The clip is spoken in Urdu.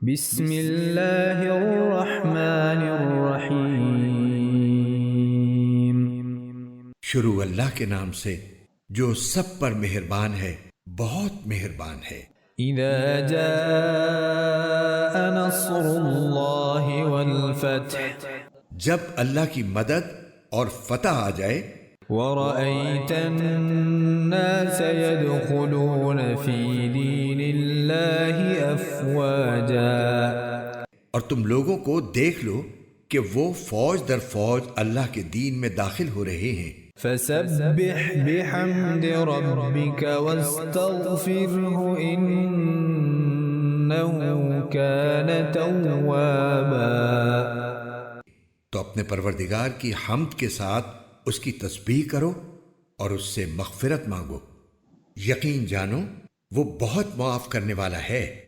بسم اللہ الرحمن الرحیم۔ شروع اللہ کے نام سے جو سب پر مہربان ہے، بہت مہربان ہے۔ اذا جاء نصر اللہ والفتح، جب اللہ کی مدد اور فتح آ جائے، ورأيت الناس يدخلون في دين الله أفواجا، اور تم لوگوں کو دیکھ لو کہ وہ فوج در فوج اللہ کے دین میں داخل ہو رہے ہیں۔ فسبح بحمد ربك واستغفره إنه كان توابا، تو اپنے پروردگار کی حمد کے ساتھ اس کی تسبیح کرو اور اس سے مغفرت مانگو، یقین جانو وہ بہت معاف کرنے والا ہے۔